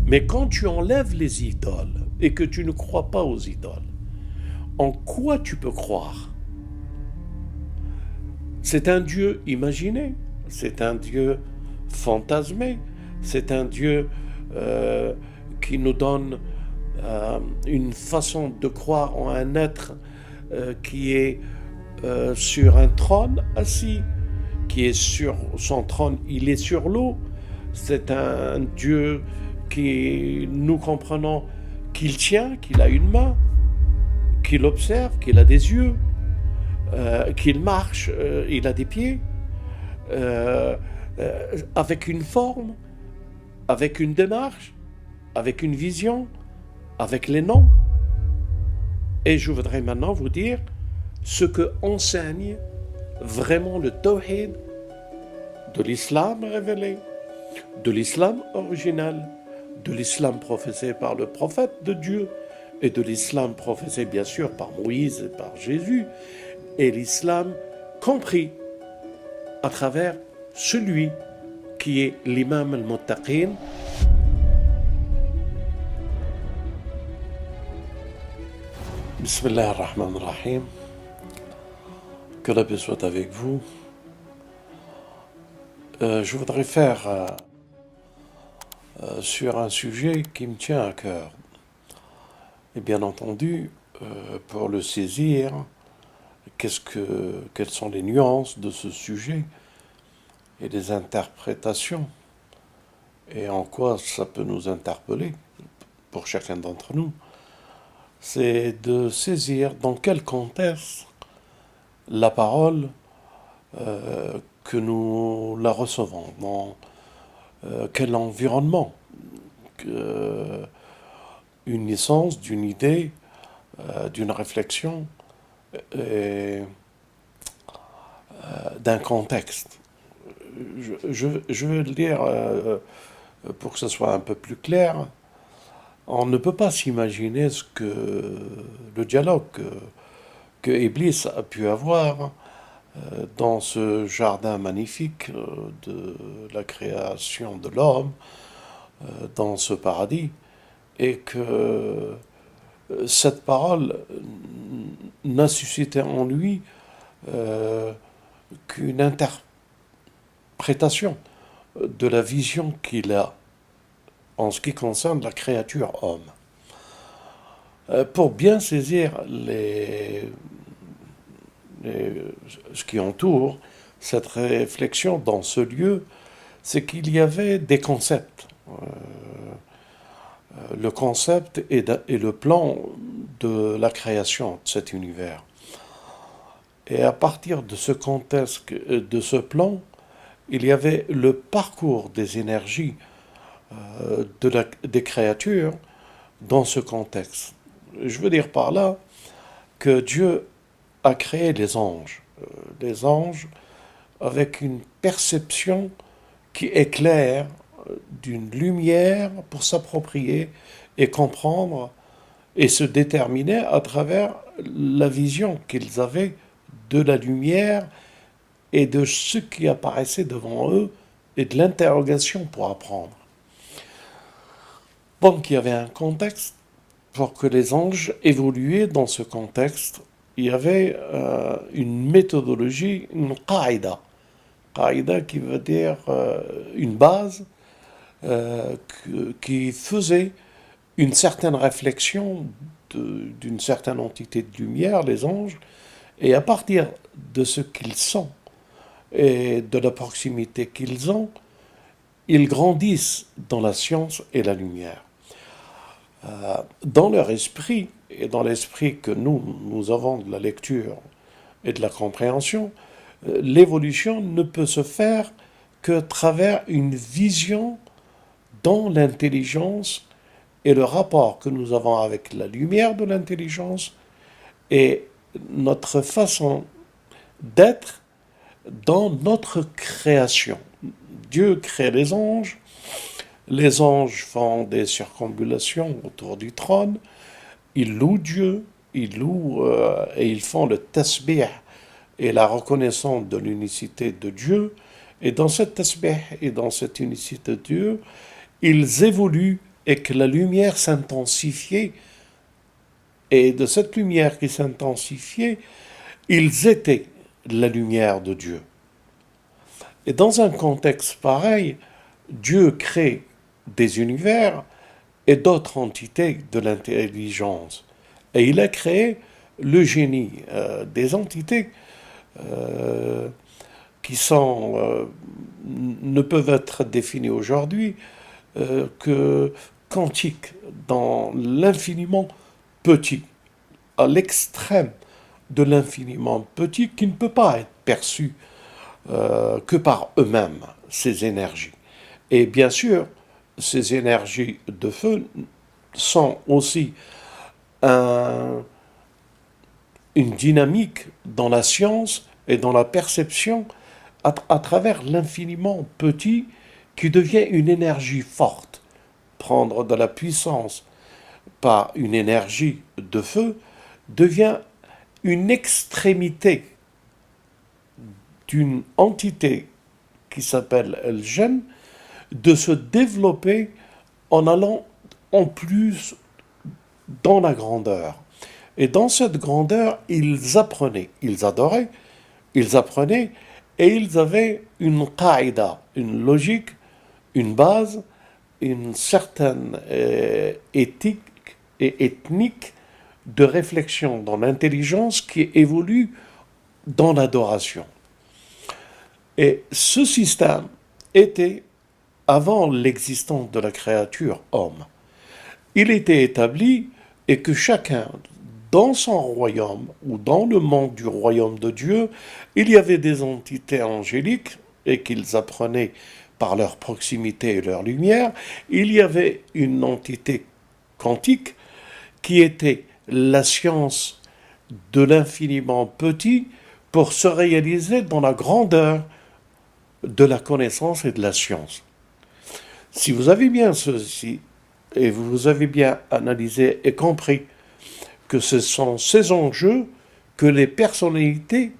Mais quand tu enlèves les idoles et que tu ne crois pas aux idoles, en quoi tu peux croire? C'est un Dieu imaginé, c'est un Dieu fantasmé, c'est un Dieu euh, qui nous donne une façon de croire en un être qui est sur un trône assis, qui est sur son trône, il est sur l'eau. C'est un Dieu qui, nous comprenons qu'il tient, qu'il a une main, qu'il observe, qu'il a des yeux, qu'il marche, il a des pieds, avec une forme, avec une démarche, avec une vision, avec les noms. Et je voudrais maintenant vous dire ce que enseigne vraiment le tawhid de l'islam révélé, de l'islam original, de l'islam professé par le prophète de Dieu et de l'islam professé bien sûr par Moïse et par Jésus, et l'islam compris à travers celui qui est l'imam al-Muttaqin. Bismillah ar-Rahman ar-Rahim. Que la paix soit avec vous. Je voudrais faire sur un sujet qui me tient à cœur. Et bien entendu, pour le saisir, quelles sont les nuances de ce sujet et les interprétations et en quoi ça peut nous interpeller pour chacun d'entre nous, c'est de saisir dans quel contexte la parole que nous la recevons, dans quel environnement, une naissance, d'une idée, d'une réflexion et d'un contexte. Je vais le dire pour que ce soit un peu plus clair. On ne peut pas s'imaginer ce que le dialogue que Iblis a pu avoir dans ce jardin magnifique de la création de l'homme, dans ce paradis, et que cette parole n'a suscité en lui qu'une interprétation de la vision qu'il a en ce qui concerne la créature homme. Pour bien saisir ce qui entoure cette réflexion dans ce lieu, c'est qu'il y avait des concepts. Le concept et le plan de la création de cet univers. Et à partir de ce contexte, de ce plan, il y avait le parcours des énergies des créatures dans ce contexte. Je veux dire par là que Dieu a créé les anges. Les anges avec une perception qui éclaire d'une lumière pour s'approprier et comprendre et se déterminer à travers la vision qu'ils avaient de la lumière et de ce qui apparaissait devant eux et de l'interrogation pour apprendre. Donc il y avait un contexte pour que les anges évoluaient dans ce contexte. Il y avait une méthodologie, une qaïda. Qaïda qui veut dire une base qui faisait une certaine réflexion d'une certaine entité de lumière, les anges, et à partir de ce qu'ils sont et de la proximité qu'ils ont, ils grandissent dans la science et la lumière. Dans leur esprit, et dans l'esprit que nous avons de la lecture et de la compréhension, l'évolution ne peut se faire que à travers une vision dans l'intelligence et le rapport que nous avons avec la lumière de l'intelligence et notre façon d'être dans notre création. Dieu crée les anges font des circambulations autour du trône, ils louent Dieu, ils louent et ils font le tasbih et la reconnaissance de l'unicité de Dieu, et dans cette tasbih et dans cette unicité de Dieu, ils évoluent et que la lumière s'intensifiait, et de cette lumière qui s'intensifiait, ils étaient la lumière de Dieu. Et dans un contexte pareil, Dieu crée des univers et d'autres entités de l'intelligence. Et il a créé le génie, des entités qui ne peuvent être définies aujourd'hui que quantiques, dans l'infiniment petit, à l'extrême de l'infiniment petit qui ne peut pas être perçu que par eux-mêmes, ces énergies. Et bien sûr, ces énergies de feu sont aussi un, une dynamique dans la science et dans la perception à travers l'infiniment petit qui devient une énergie forte. Prendre de la puissance par une énergie de feu devient une extrémité d'une entité qui s'appelle El Gène de se développer en allant en plus dans la grandeur. Et dans cette grandeur, ils apprenaient, ils adoraient, ils apprenaient et ils avaient une qaïda, une logique, une base, une certaine éthique et ethnique de réflexion dans l'intelligence qui évolue dans l'adoration. Et ce système était avant l'existence de la créature homme. Il était établi et que chacun, dans son royaume ou dans le monde du royaume de Dieu, il y avait des entités angéliques et qu'ils apprenaient par leur proximité et leur lumière. Il y avait une entité quantique qui était la science de l'infiniment petit pour se réaliser dans la grandeur de la connaissance et de la science. Si vous avez bien ceci, et vous avez bien analysé et compris que ce sont ces enjeux que les personnalités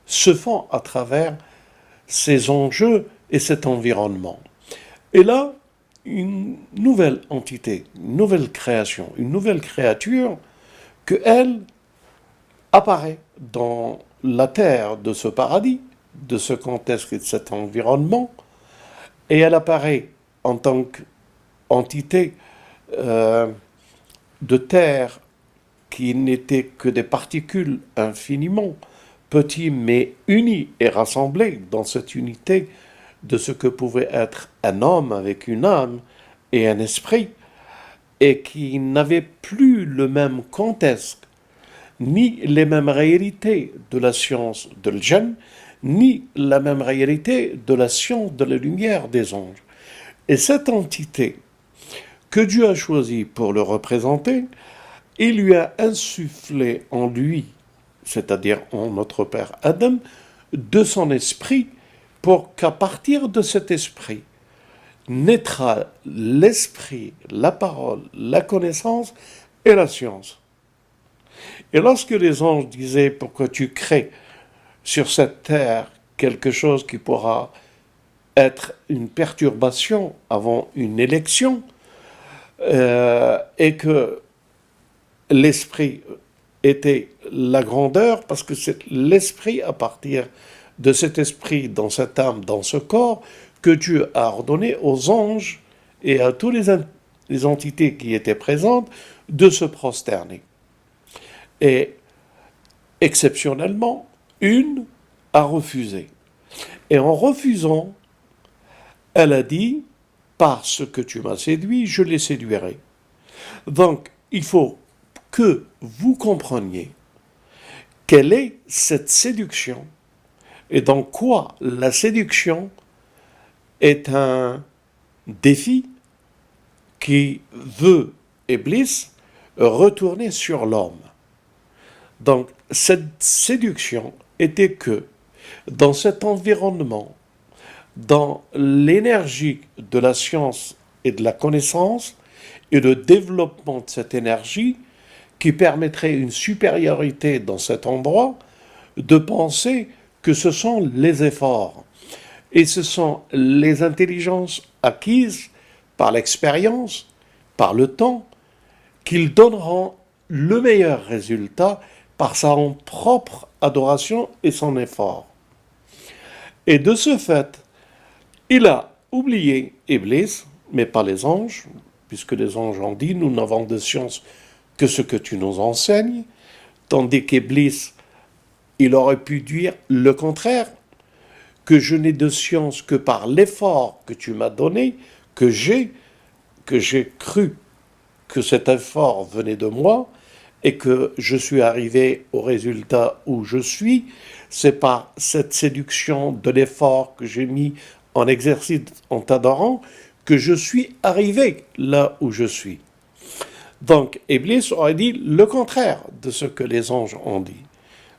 se font à travers ces enjeux et cet environnement. Et là, une nouvelle entité, une nouvelle création, une nouvelle créature, que elle apparaît dans la terre de ce paradis, de ce contexte et de cet environnement, et elle apparaît en tant qu'entité de terre qui n'était que des particules infiniment petites mais unies et rassemblées dans cette unité de ce que pouvait être un homme avec une âme et un esprit, et qui n'avait plus le même contexte, ni les mêmes réalités de la science de l'Jinn, ni la même réalité de la science de la lumière des anges. Et cette entité que Dieu a choisie pour le représenter, il lui a insufflé en lui, c'est-à-dire en notre Père Adam, de son esprit, pour qu'à partir de cet esprit naîtra l'esprit, la parole, la connaissance et la science. Et lorsque les anges disaient « Pourquoi tu crées sur cette terre quelque chose qui pourra être une perturbation avant une élection, et que l'esprit était la grandeur, parce que c'est l'esprit, à partir de cet esprit, dans cette âme, dans ce corps, que Dieu a ordonné aux anges et à toutes les entités qui étaient présentes de se prosterner. Et exceptionnellement, une a refusé. Et en refusant, elle a dit « Parce que tu m'as séduit, je les séduirai ». Donc, il faut que vous compreniez quelle est cette séduction et dans quoi la séduction est un défi qui veut, Iblis, retourner sur l'homme. Donc, cette séduction était que dans cet environnement, dans l'énergie de la science et de la connaissance et le développement de cette énergie qui permettrait une supériorité dans cet endroit, de penser que ce sont les efforts et ce sont les intelligences acquises par l'expérience par le temps, qu'ils donneront le meilleur résultat par sa propre adoration et son effort. Et de ce fait, il a oublié Iblis, mais pas les anges, puisque les anges ont dit, nous n'avons de science que ce que tu nous enseignes, tandis qu'Iblis, il aurait pu dire le contraire, que je n'ai de science que par l'effort que tu m'as donné, que j'ai cru que cet effort venait de moi, et que je suis arrivé au résultat où je suis, c'est par cette séduction de l'effort que j'ai mis en exercice en t'adorant que je suis arrivé là où je suis. Donc, Iblis aurait dit le contraire de ce que les anges ont dit.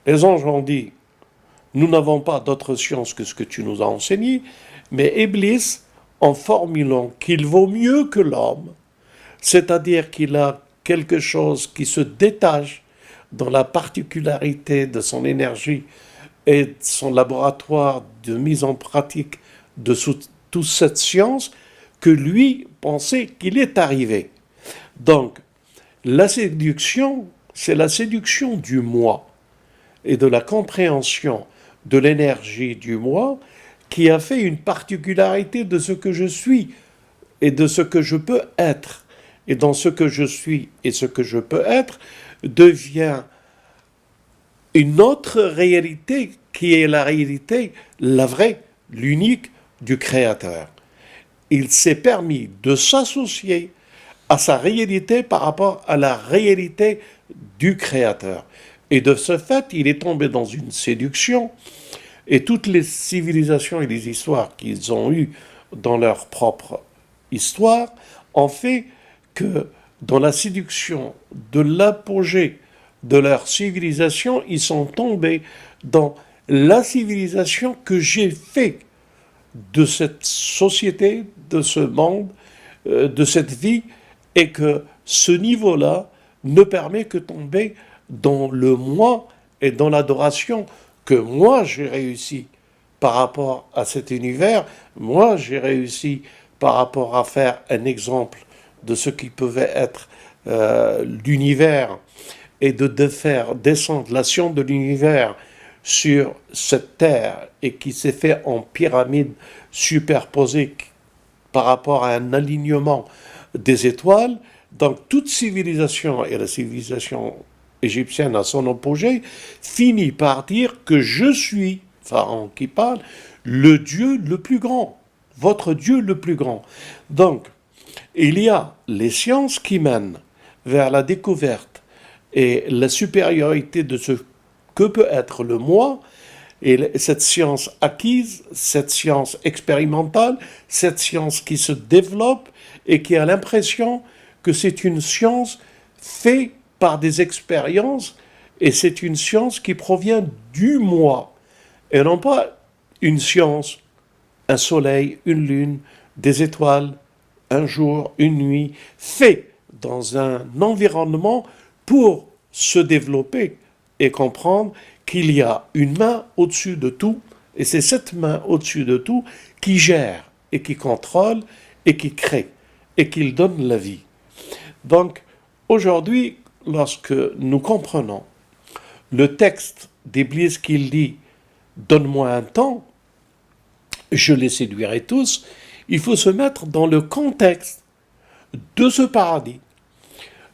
Les anges ont dit, nous n'avons pas d'autre science que ce que tu nous as enseigné, mais Iblis, en formulant qu'il vaut mieux que l'homme, c'est-à-dire qu'il a quelque chose qui se détache dans la particularité de son énergie et de son laboratoire de mise en pratique de toute cette science, que lui pensait qu'il est arrivé. Donc, la séduction, c'est la séduction du moi et de la compréhension de l'énergie du moi qui a fait une particularité de ce que je suis et de ce que je peux être. Et dans ce que je suis et ce que je peux être, devient une autre réalité qui est la réalité, la vraie, l'unique du Créateur. Il s'est permis de s'associer à sa réalité par rapport à la réalité du Créateur. Et de ce fait, il est tombé dans une séduction, et toutes les civilisations et les histoires qu'ils ont eues dans leur propre histoire ont fait que dans la séduction de l'apogée de leur civilisation, ils sont tombés dans la civilisation que j'ai fait de cette société, de ce monde, de cette vie, et que ce niveau-là ne permet que tomber dans le moi et dans l'adoration que moi j'ai réussi par rapport à cet univers, moi j'ai réussi par rapport à faire un exemple de ce qui pouvait être l'univers et de faire descendre la science de l'univers sur cette terre et qui s'est fait en pyramide superposée par rapport à un alignement des étoiles. Donc toute civilisation, et la civilisation égyptienne à son apogée, finit par dire que je suis, Pharaon qui parle, le Dieu le plus grand, votre Dieu le plus grand. Donc, il y a les sciences qui mènent vers la découverte et la supériorité de ce que peut être le moi, et cette science acquise, cette science expérimentale, cette science qui se développe et qui a l'impression que c'est une science faite par des expériences, et c'est une science qui provient du moi, et non pas une science, un soleil, une lune, des étoiles, un jour, une nuit, fait dans un environnement pour se développer et comprendre qu'il y a une main au-dessus de tout, et c'est cette main au-dessus de tout qui gère et qui contrôle et qui crée et qui donne la vie. Donc, aujourd'hui, lorsque nous comprenons le texte d'Iblis qu'il dit « Donne-moi un temps, je les séduirai tous », il faut se mettre dans le contexte de ce paradis,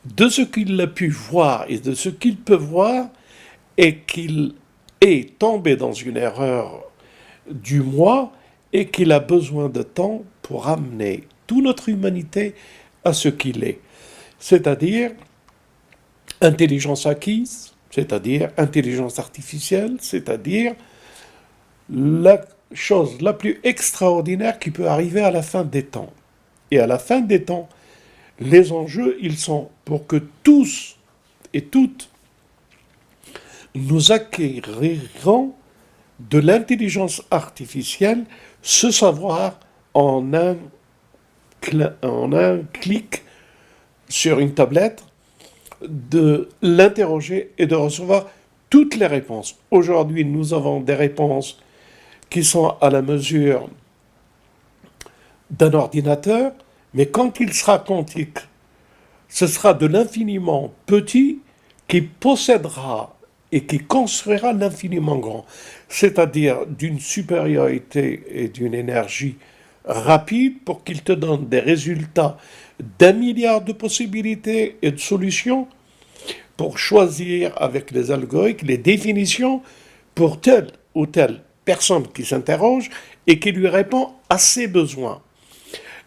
de ce qu'il a pu voir et de ce qu'il peut voir, et qu'il est tombé dans une erreur du moi et qu'il a besoin de temps pour amener toute notre humanité à ce qu'il est. C'est-à-dire intelligence acquise, c'est-à-dire intelligence artificielle, c'est-à-dire la chose la plus extraordinaire qui peut arriver à la fin des temps. Et à la fin des temps, les enjeux, ils sont pour que tous et toutes nous acquérirons de l'intelligence artificielle, ce savoir en un clic sur une tablette, de l'interroger et de recevoir toutes les réponses. Aujourd'hui, nous avons des réponses qui sont à la mesure d'un ordinateur, mais quand il sera quantique ce sera de l'infiniment petit qui possédera et qui construira l'infiniment grand, c'est-à-dire d'une supériorité et d'une énergie rapide pour qu'il te donne des résultats d'un milliard de possibilités et de solutions pour choisir avec les algorithmes les définitions pour telle ou telle personne qui s'interroge et qui lui répond à ses besoins.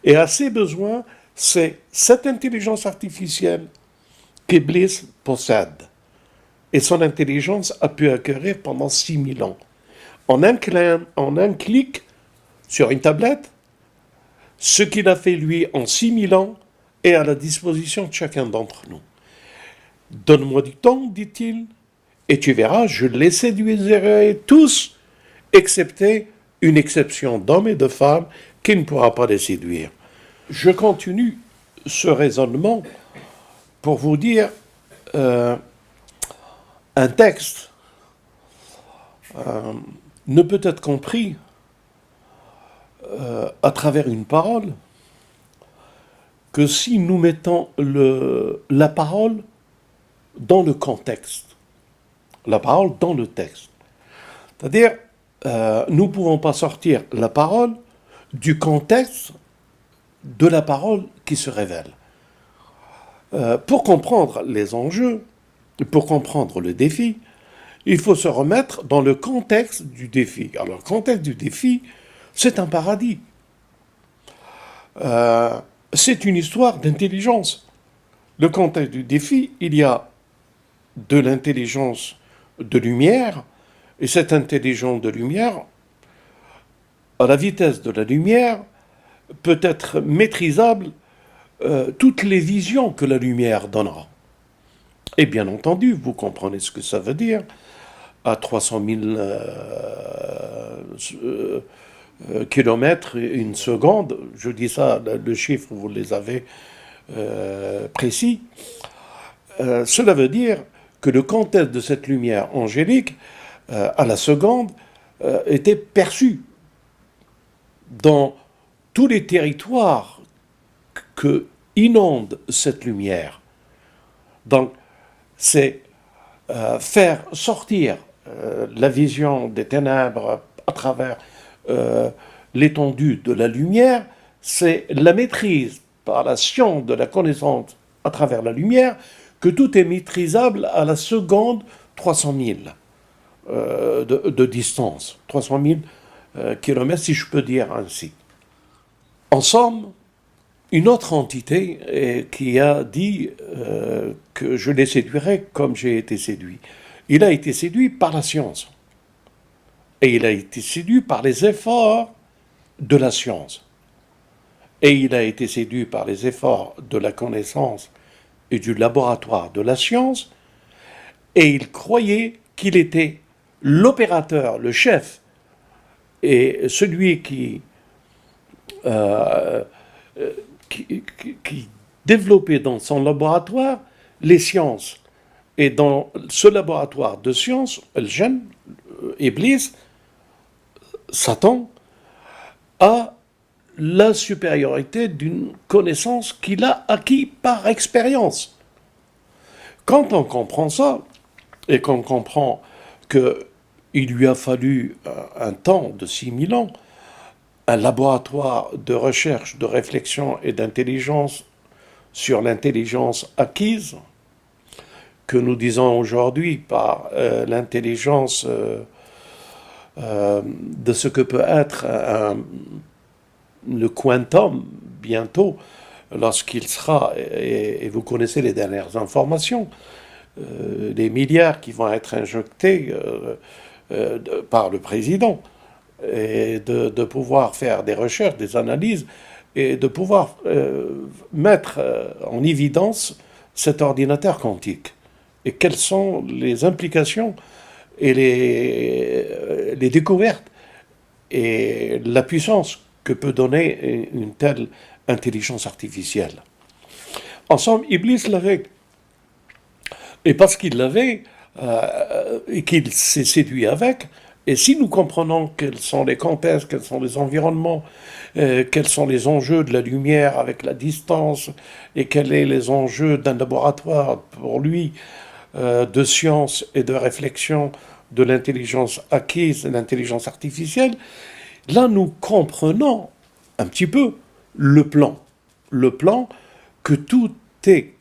Et à ses besoins, c'est cette intelligence artificielle qu'Iblis possède. Et son intelligence a pu acquérir pendant 6000 ans. En un clic sur une tablette, ce qu'il a fait lui en 6000 ans est à la disposition de chacun d'entre nous. Donne-moi du temps, dit-il, et tu verras, je les séduirai tous, excepté une exception d'hommes et de femmes qui ne pourra pas les séduire. Je continue ce raisonnement pour vous dire un texte ne peut être compris à travers une parole que si nous mettons la parole dans le contexte, la parole dans le texte. C'est-à-dire, nous ne pouvons pas sortir la parole du contexte de la parole qui se révèle. Pour comprendre les enjeux, pour comprendre le défi, il faut se remettre dans le contexte du défi. Alors, le contexte du défi, c'est un paradis. C'est une histoire d'intelligence. Le contexte du défi, il y a de l'intelligence de lumière, et cette intelligence de lumière, à la vitesse de la lumière, peut être maîtrisable toutes les visions que la lumière donnera. Et bien entendu, vous comprenez ce que ça veut dire, à 300 000 kilomètres une seconde, je dis ça, le chiffre, vous les avez précis, cela veut dire que le contexte de cette lumière angélique, à la seconde, était perçu dans tous les territoires que inonde cette lumière. Donc, c'est faire sortir la vision des ténèbres à travers l'étendue de la lumière, c'est la maîtrise par la science de la connaissance à travers la lumière, que tout est maîtrisable à la seconde 300 000 de distance, 300 000 kilomètres, si je peux dire ainsi. En somme, une autre entité qui a dit que je les séduirais comme j'ai été séduit. Il a été séduit par la science. Et il a été séduit par les efforts de la science. Et il a été séduit par les efforts de la connaissance et du laboratoire de la science. Et il croyait qu'il était l'opérateur, le chef, et celui qui développait dans son laboratoire les sciences. Et dans ce laboratoire de sciences, Al-Jinn, Iblis, Satan, a la supériorité d'une connaissance qu'il a acquis par expérience. Quand on comprend ça, et qu'on comprend qu'il lui a fallu un temps de 6000 ans, un laboratoire de recherche, de réflexion et d'intelligence sur l'intelligence acquise, que nous disons aujourd'hui par l'intelligence de ce que peut être le quantum bientôt, lorsqu'il sera, et vous connaissez les dernières informations, les milliards qui vont être injectés par le président, et de pouvoir faire des recherches, des analyses, et de pouvoir mettre en évidence cet ordinateur quantique. Et quelles sont les implications et les découvertes et la puissance que peut donner une telle intelligence artificielle. En somme, Iblis l'avait. Et parce qu'il l'avait et qu'il s'est séduit avec, Et si nous comprenons quels sont les contextes, quels sont les environnements, quels sont les enjeux de la lumière avec la distance, et quels sont les enjeux d'un laboratoire pour lui, de science et de réflexion de l'intelligence acquise, de l'intelligence artificielle, là nous comprenons un petit peu le plan. Le plan que tout est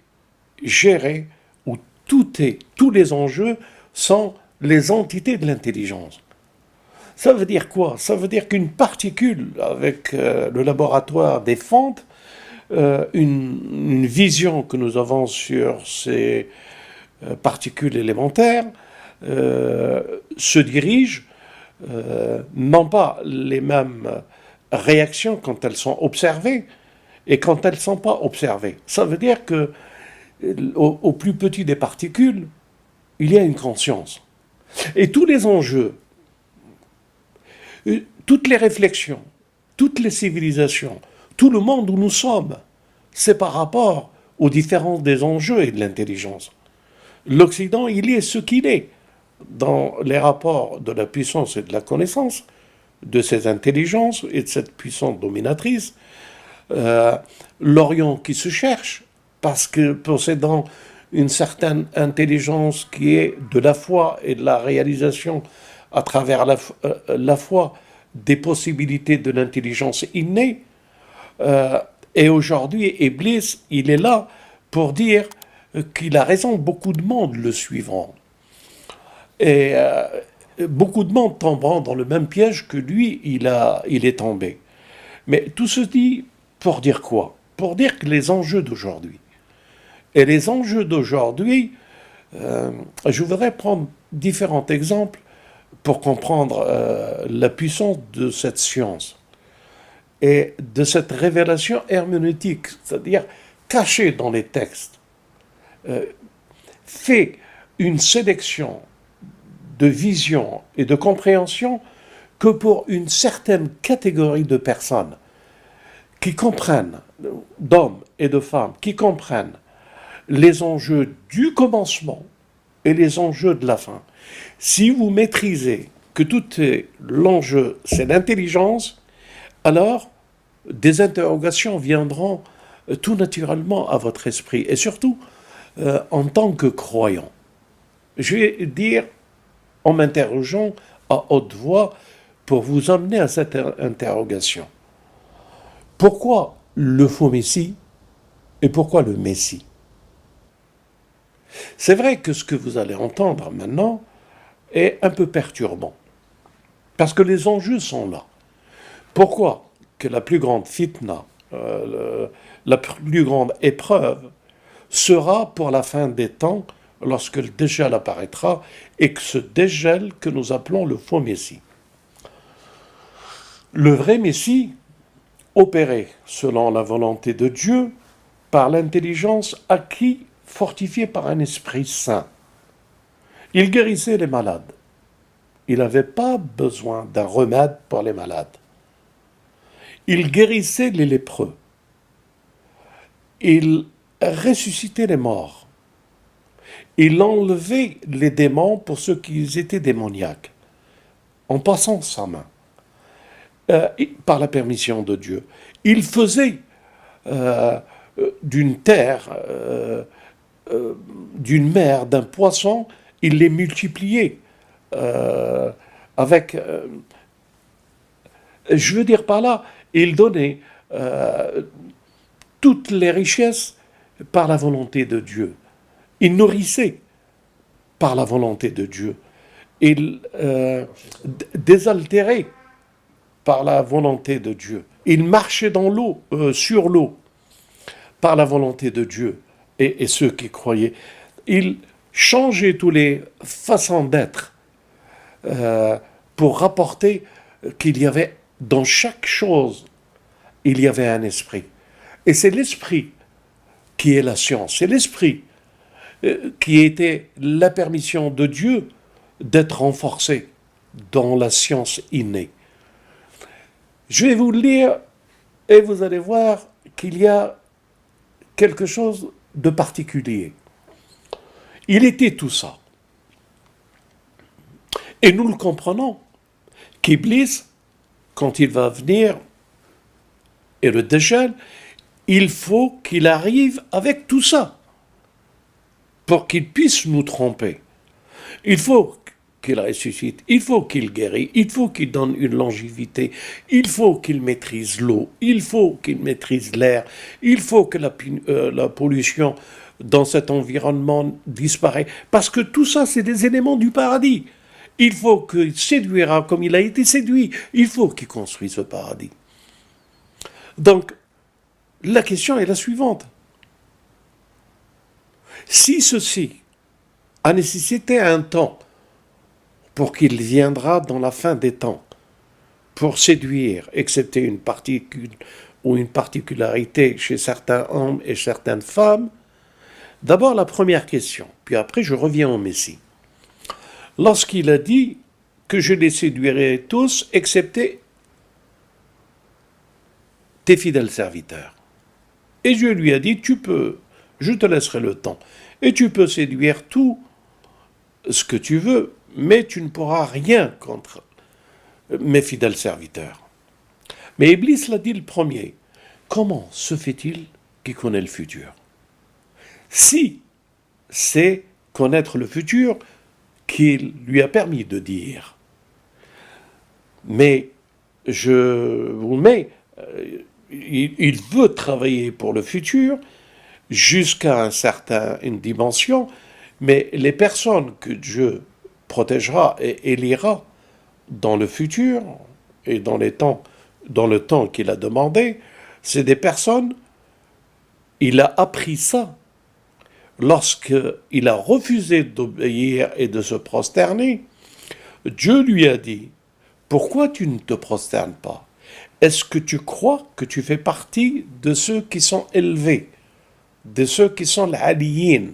géré, où tous les enjeux sont les entités de l'intelligence. Ça veut dire quoi? Ça veut dire qu'une particule, avec le laboratoire des fentes, une vision que nous avons sur ces particules élémentaires, se dirige, non pas les mêmes réactions quand elles sont observées et quand elles ne sont pas observées. Ça veut dire que au plus petit des particules, il y a une conscience. Et tous les enjeux, toutes les réflexions, toutes les civilisations, tout le monde où nous sommes, c'est par rapport aux différences des enjeux et de l'intelligence. L'Occident, il est ce qu'il est dans les rapports de la puissance et de la connaissance, de ces intelligences et de cette puissance dominatrice. L'Orient qui se cherche, parce que possédant une certaine intelligence qui est de la foi et de la réalisation à travers la foi des possibilités de l'intelligence innée. Et aujourd'hui, Iblis, il est là pour dire qu'il a raison, beaucoup de monde le suivront. Et beaucoup de monde tomberont dans le même piège que lui, il est tombé. Mais tout se dit pour dire quoi? Pour dire que les enjeux d'aujourd'hui. Et les enjeux d'aujourd'hui, je voudrais prendre différents exemples pour comprendre la puissance de cette science et de cette révélation herméneutique, c'est-à-dire cachée dans les textes, fait une sélection de vision et de compréhension que pour une certaine catégorie de personnes qui comprennent, d'hommes et de femmes, qui comprennent les enjeux du commencement et les enjeux de la fin. Si vous maîtrisez que tout est l'enjeu, c'est l'intelligence, alors des interrogations viendront tout naturellement à votre esprit, et surtout en tant que croyant. Je vais dire, en m'interrogeant à haute voix, pour vous amener à cette interrogation. Pourquoi le faux Messie et pourquoi le Messie? C'est vrai que ce que vous allez entendre maintenant est un peu perturbant, parce que les enjeux sont là. Pourquoi que la plus grande fitna, la plus grande épreuve, sera pour la fin des temps, lorsque le dégel apparaîtra, et que ce dégel que nous appelons le faux Messie. Le vrai Messie, opéré selon la volonté de Dieu, par l'intelligence acquise, fortifié par un esprit saint. Il guérissait les malades. Il n'avait pas besoin d'un remède pour les malades. Il guérissait les lépreux. Il ressuscitait les morts. Il enlevait les démons pour ceux qui étaient démoniaques, en passant sa main, par la permission de Dieu. Il faisait d'une terre, d'une mer, d'un poisson, il les multipliait avec... je veux dire par là, il donnait toutes les richesses par la volonté de Dieu. Il nourrissait par la volonté de Dieu. Il désaltérait par la volonté de Dieu. Il marchait dans l'eau, sur l'eau, par la volonté de Dieu et ceux qui croyaient. Il changeait toutes les façons d'être pour rapporter qu'il y avait dans chaque chose, il y avait un esprit. Et c'est l'esprit qui est la science. C'est l'esprit qui était la permission de Dieu d'être renforcé dans la science innée. Je vais vous le lire et vous allez voir qu'il y a quelque chose de particulier. Il était tout ça. Et nous le comprenons qu'Iblis, quand il va venir, et le Dajjal, il faut qu'il arrive avec tout ça pour qu'il puisse nous tromper. Il faut qu'il ressuscite, il faut qu'il guérisse, il faut qu'il donne une longévité, il faut qu'il maîtrise l'eau, il faut qu'il maîtrise l'air, il faut que la pollution dans cet environnement disparaisse. Parce que tout ça, c'est des éléments du paradis. Il faut qu'il séduira comme il a été séduit. Il faut qu'il construise ce paradis. Donc, la question est la suivante. Si ceci a nécessité un temps pour qu'il viendra dans la fin des temps, pour séduire, excepté une particule ou une particularité chez certains hommes et certaines femmes, d'abord la première question, puis après je reviens au Messie. Lorsqu'il a dit que je les séduirai tous, excepté tes fidèles serviteurs. Et Dieu lui a dit, tu peux, je te laisserai le temps, et tu peux séduire tout ce que tu veux, mais tu ne pourras rien contre mes fidèles serviteurs. Mais Iblis l'a dit le premier. Comment se fait-il qu'il connaît le futur? Si c'est connaître le futur qu'il lui a permis de dire. Mais je vous mets, il veut travailler pour le futur jusqu'à une dimension, mais les personnes que Dieu protégera et élira dans le futur et dans le temps qu'il a demandé, c'est des personnes, il a appris ça lorsqu'il a refusé d'obéir et de se prosterner. Dieu lui a dit, pourquoi tu ne te prosternes pas? Est-ce que tu crois que tu fais partie de ceux qui sont élevés, de ceux qui sont les aliyin,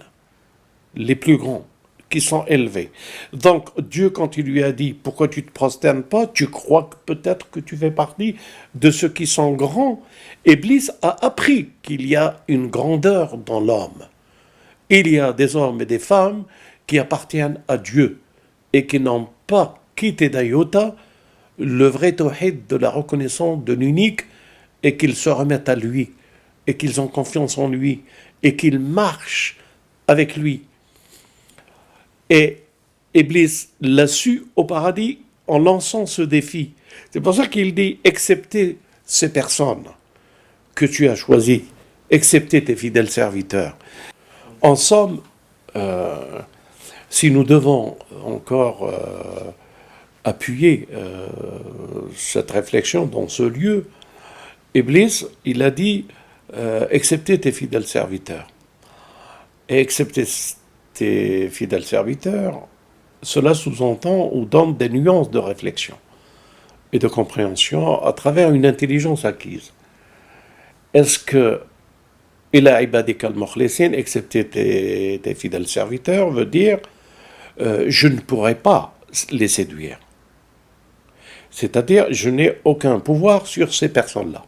les plus grands, qui sont élevés? Donc Dieu, quand il lui a dit pourquoi tu ne te prosternes pas, tu crois peut-être que tu fais partie de ceux qui sont grands. Iblis a appris qu'il y a une grandeur dans l'homme. Il y a des hommes et des femmes qui appartiennent à Dieu et qui n'ont pas quitté d'Ayota le vrai tawhid de la reconnaissance de l'unique, et qu'ils se remettent à lui et qu'ils ont confiance en lui et qu'ils marchent avec lui. Et Iblis l'a su au paradis en lançant ce défi. C'est pour ça qu'il dit, excepté ces personnes que tu as choisies, excepté tes fidèles serviteurs. En somme, si nous devons encore appuyer cette réflexion dans ce lieu, Iblis, il a dit, excepté tes fidèles serviteurs. Et excepté tes fidèles serviteurs, cela sous-entend ou donne des nuances de réflexion et de compréhension à travers une intelligence acquise. Est-ce que ila ibadika al-mukhlisin, excepté tes fidèles serviteurs, veut dire je ne pourrai pas les séduire. C'est-à-dire, je n'ai aucun pouvoir sur ces personnes-là.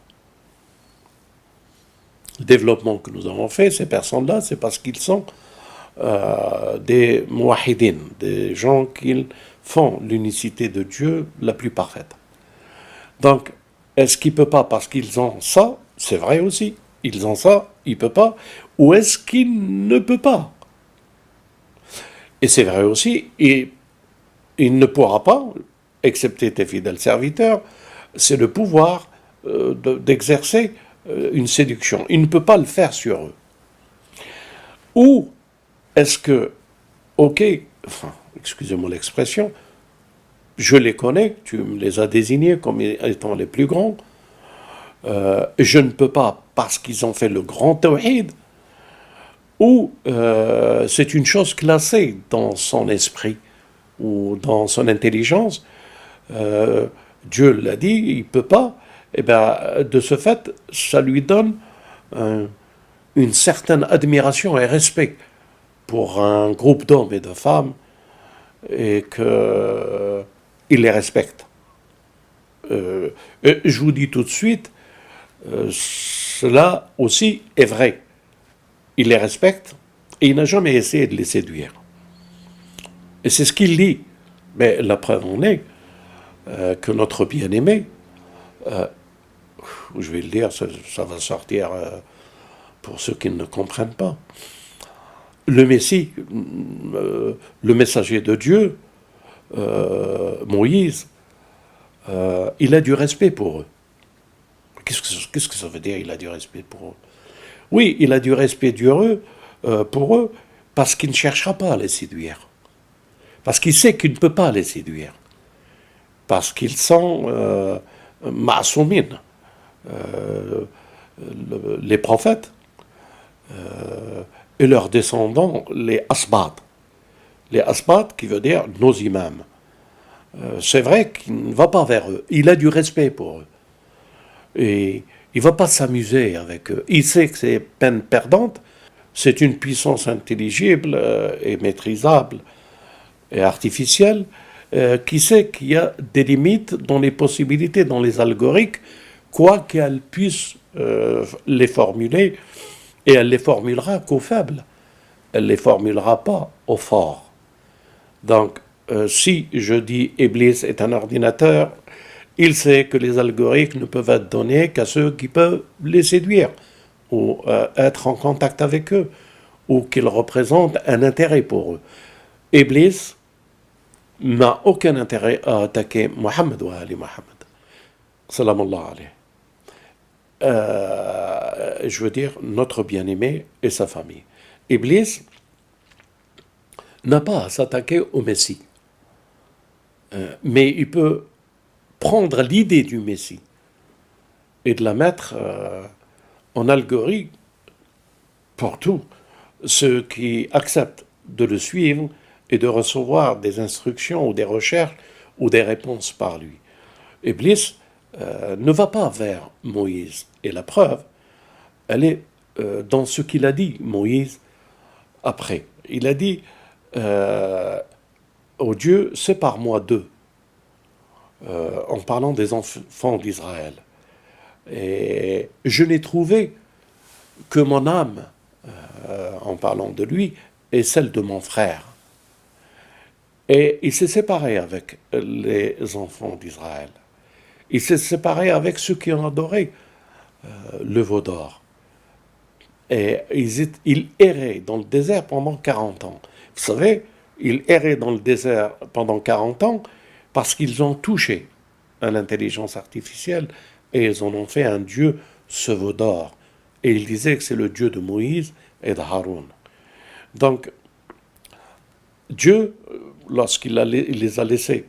Le développement que nous avons fait, ces personnes-là, c'est parce qu'ils sont des muwahidin, des gens qui font l'unicité de Dieu la plus parfaite. Donc, est-ce qu'il ne peut pas parce qu'ils ont ça? C'est vrai aussi. Ils ont ça, il ne peut pas. Ou est-ce qu'il ne peut pas? Et c'est vrai aussi, et il ne pourra pas, excepté tes fidèles serviteurs, c'est le pouvoir d'exercer une séduction. Il ne peut pas le faire sur eux. Ou est-ce que, excusez-moi l'expression, je les connais, tu me les as désignés comme étant les plus grands, je ne peux pas parce qu'ils ont fait le grand tawhid, ou c'est une chose classée dans son esprit ou dans son intelligence. Dieu l'a dit, il ne peut pas, et bien de ce fait, ça lui donne une certaine admiration et respect pour un groupe d'hommes et de femmes, et qu'il les respecte. Et je vous dis tout de suite, cela aussi est vrai. Il les respecte et il n'a jamais essayé de les séduire. Et c'est ce qu'il dit. Mais la preuve en est, que notre bien-aimé, je vais le dire, ça va sortir pour ceux qui ne comprennent pas, le Messie, le messager de Dieu, Moïse, il a du respect pour eux. Qu'est-ce que ça veut dire, il a du respect pour eux? Oui, il a du respect pour eux parce qu'il ne cherchera pas à les séduire. Parce qu'il sait qu'il ne peut pas les séduire. Parce qu'ils sont ma'soumines. Les prophètes et leurs descendants, les asbat. Les asbat qui veut dire nos imams. C'est vrai qu'il ne va pas vers eux. Il a du respect pour eux. Et il ne va pas s'amuser avec eux. Il sait que c'est peine perdante. C'est une puissance intelligible et maîtrisable et artificielle qui sait qu'il y a des limites dans les possibilités, dans les algorithmes, quoi qu'elle puisse les formuler, et elle les formulera qu'aux faibles. Elle ne les formulera pas aux forts. Donc, si je dis Iblis est un ordinateur, il sait que les algorithmes ne peuvent être donnés qu'à ceux qui peuvent les séduire, ou être en contact avec eux, ou qu'ils représentent un intérêt pour eux. Iblis n'a aucun intérêt à attaquer Mohammed ou Ali Mohammed. Salam Allah alayhi. Je veux dire, notre bien-aimé et sa famille. Iblis n'a pas à s'attaquer au Messie. Mais il peut prendre l'idée du Messie et de la mettre en algorithme pour tous ceux qui acceptent de le suivre et de recevoir des instructions ou des recherches ou des réponses par lui. Iblis ne va pas vers Moïse. Et la preuve, elle est dans ce qu'il a dit, Moïse, après. Il a dit, ô Dieu, sépare-moi d'eux, en parlant des enfants d'Israël. Et je n'ai trouvé que mon âme, en parlant de lui, est celle de mon frère. Et il s'est séparé avec les enfants d'Israël. Il s'est séparé avec ceux qui ont adoré le veau d'or. Et il errait dans le désert pendant 40 ans. Vous savez, il errait dans le désert pendant 40 ans parce qu'ils ont touché à l'intelligence artificielle et ils en ont fait un dieu, ce veau d'or. Et il disait que c'est le Dieu de Moïse et de Haroun. Donc, Dieu, lorsqu'il les a laissés,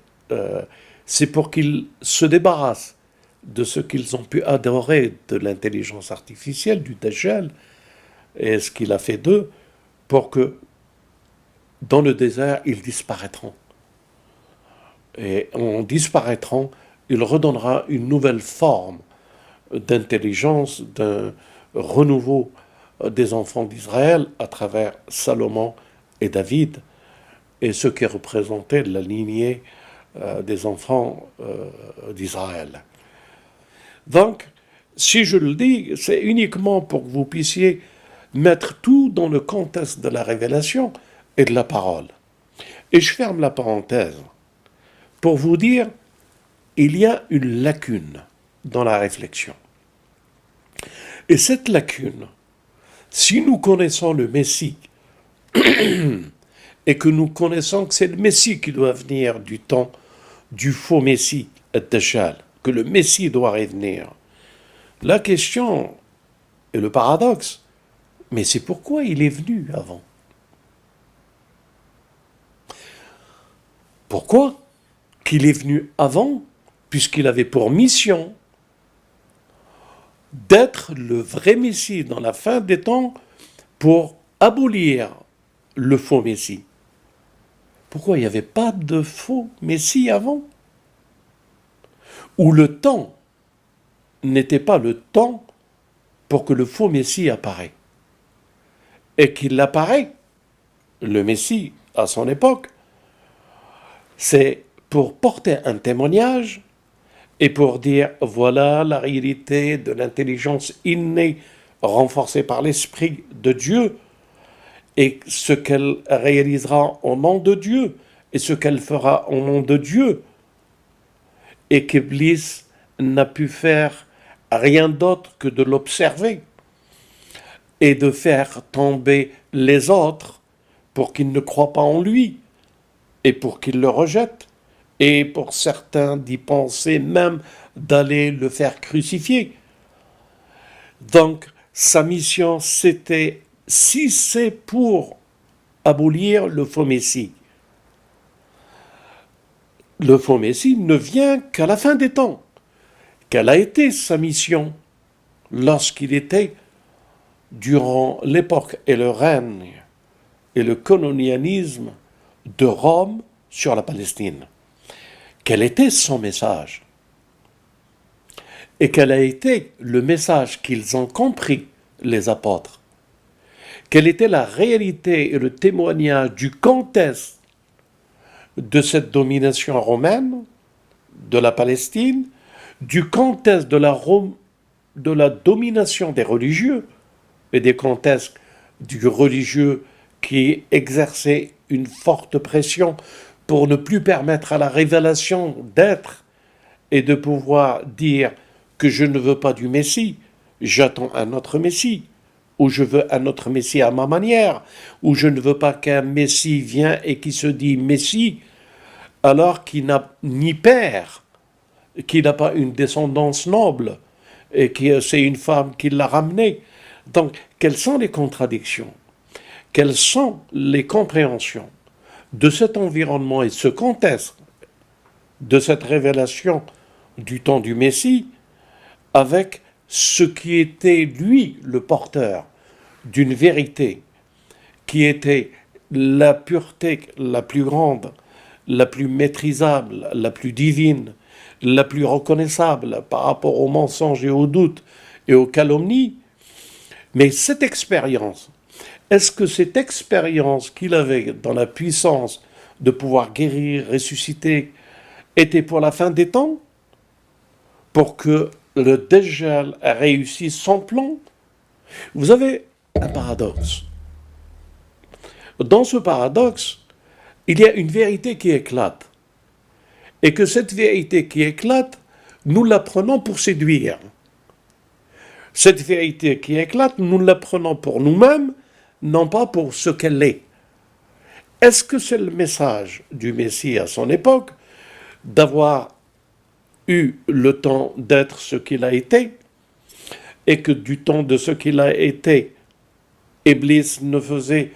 c'est pour qu'ils se débarrassent de ce qu'ils ont pu adorer de l'intelligence artificielle, du Dajjal, et ce qu'il a fait d'eux, pour que dans le désert, ils disparaîtront. Et en disparaîtront, il redonnera une nouvelle forme d'intelligence, d'un renouveau des enfants d'Israël à travers Salomon et David, et ce qui représentait la lignée des enfants d'Israël. Donc, si je le dis, c'est uniquement pour que vous puissiez mettre tout dans le contexte de la révélation et de la parole. Et je ferme la parenthèse pour vous dire, il y a une lacune dans la réflexion. Et cette lacune, si nous connaissons le Messie, et que nous connaissons que c'est le Messie qui doit venir du temps du faux Messie, Ad-Dajjal, que le Messie doit revenir, la question et le paradoxe, mais c'est pourquoi il est venu avant. Pourquoi qu'il est venu avant, puisqu'il avait pour mission d'être le vrai Messie dans la fin des temps pour abolir le faux Messie. Pourquoi il n'y avait pas de faux Messie avant? Où le temps n'était pas le temps pour que le faux Messie apparaît. Et qu'il apparaît, le Messie, à son époque, c'est pour porter un témoignage et pour dire, voilà la réalité de l'intelligence innée renforcée par l'Esprit de Dieu et ce qu'elle réalisera au nom de Dieu et ce qu'elle fera au nom de Dieu. et qu'Iblis n'a pu faire rien d'autre que de l'observer et de faire tomber les autres pour qu'ils ne croient pas en lui et pour qu'ils le rejettent, et pour certains d'y penser même d'aller le faire crucifier. Donc sa mission, c'était, si c'est pour abolir le faux Messie, le faux Messie ne vient qu'à la fin des temps. Quelle a été sa mission lorsqu'il était durant l'époque et le règne et le colonialisme de Rome sur la Palestine? Quel était son message? Et quel a été le message qu'ils ont compris, les apôtres? Quelle était la réalité et le témoignage du contexte de cette domination romaine, de la Palestine, du contexte de la domination des religieux et des contextes du religieux qui exerçait une forte pression pour ne plus permettre à la révélation d'être et de pouvoir dire que je ne veux pas du Messie, j'attends un autre Messie, ou je veux un autre Messie à ma manière, ou je ne veux pas qu'un Messie vienne et qui se dit Messie, alors qu'il n'a ni père, qu'il n'a pas une descendance noble, et que c'est une femme qui l'a ramené. Donc, quelles sont les contradictions? Quelles sont les compréhensions de cet environnement et ce contexte de cette révélation du temps du Messie avec ce qui était, lui, le porteur d'une vérité qui était la pureté la plus grande, la plus maîtrisable, la plus divine, la plus reconnaissable par rapport aux mensonges et aux doutes et aux calomnies. Mais cette expérience, est-ce que cette expérience qu'il avait dans la puissance de pouvoir guérir, ressusciter, était pour la fin des temps? Pour que le Dajjal réussisse son plan? Vous avez un paradoxe. Dans ce paradoxe, il y a une vérité qui éclate. Et que cette vérité qui éclate, nous la prenons pour séduire. Cette vérité qui éclate, nous la prenons pour nous-mêmes, non pas pour ce qu'elle est. Est-ce que c'est le message du Messie à son époque d'avoir eu le temps d'être ce qu'il a été, et que du temps de ce qu'il a été, Iblis ne faisait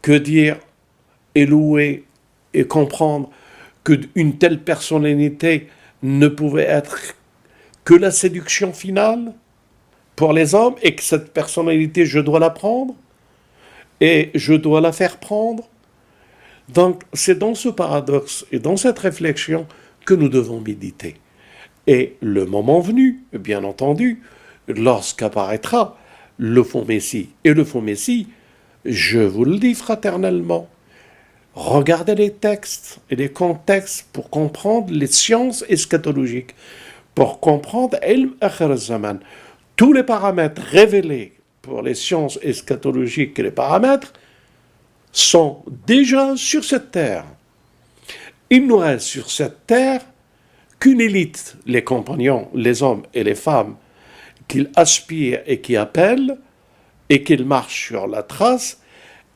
que dire et louer et comprendre qu'une telle personnalité ne pouvait être que la séduction finale pour les hommes, et que cette personnalité, je dois la prendre et je dois la faire prendre? Donc, c'est dans ce paradoxe et dans cette réflexion que nous devons méditer. Et le moment venu, bien entendu, lorsqu'apparaîtra le faux Messie. Et le faux Messie, je vous le dis fraternellement, regardez les textes et les contextes pour comprendre les sciences eschatologiques, pour comprendre Ilm Akhir al-Zaman. Tous les paramètres révélés pour les sciences eschatologiques et les paramètres sont déjà sur cette terre. Il nous reste sur cette terre qu'une élite, les compagnons, les hommes et les femmes, qu'ils aspirent et qui appellent, et qu'ils marchent sur la trace,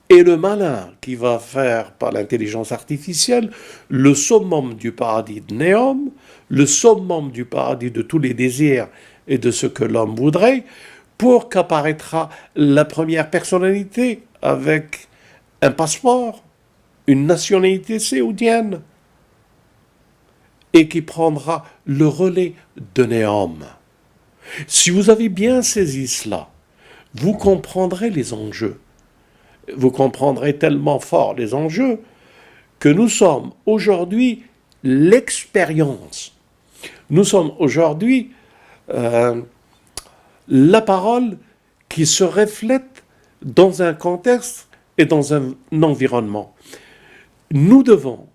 et le malin qui va faire par l'intelligence artificielle le summum du paradis de Néom, le summum du paradis de tous les désirs et de ce que l'homme voudrait, pour qu'apparaîtra la première personnalité avec un passeport, une nationalité saoudienne, et qui prendra le relais de Néom. Si vous avez bien saisi cela, vous comprendrez les enjeux. Vous comprendrez tellement fort les enjeux que nous sommes aujourd'hui l'expérience. Nous sommes aujourd'hui la parole qui se reflète dans un contexte et dans un environnement. Nous devons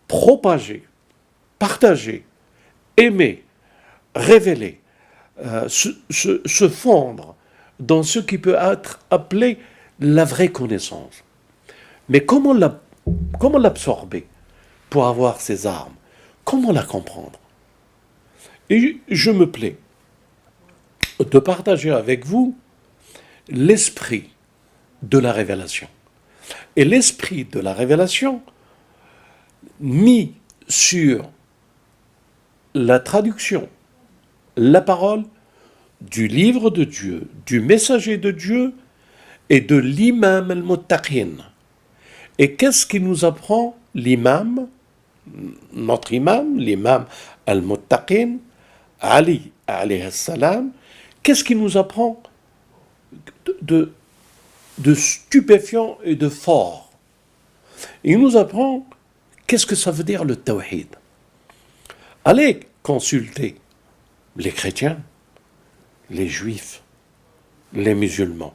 propager, partager, aimer, révéler, se fondre dans ce qui peut être appelé la vraie connaissance. Mais comment l'absorber pour avoir ces armes? Comment la comprendre? Et je me plais de partager avec vous l'esprit de la révélation. Et l'esprit de la révélation mis sur la traduction, la parole du livre de Dieu, du messager de Dieu et de l'imam al-Muttaqin. Et qu'est-ce qui nous apprend l'imam, notre imam, l'imam al-Muttaqin, Ali alayhi salam, qu'est-ce qui nous apprend de stupéfiant et de fort? Il nous apprend qu'est-ce que ça veut dire le tawhid. Allez consulter les chrétiens, les juifs, les musulmans.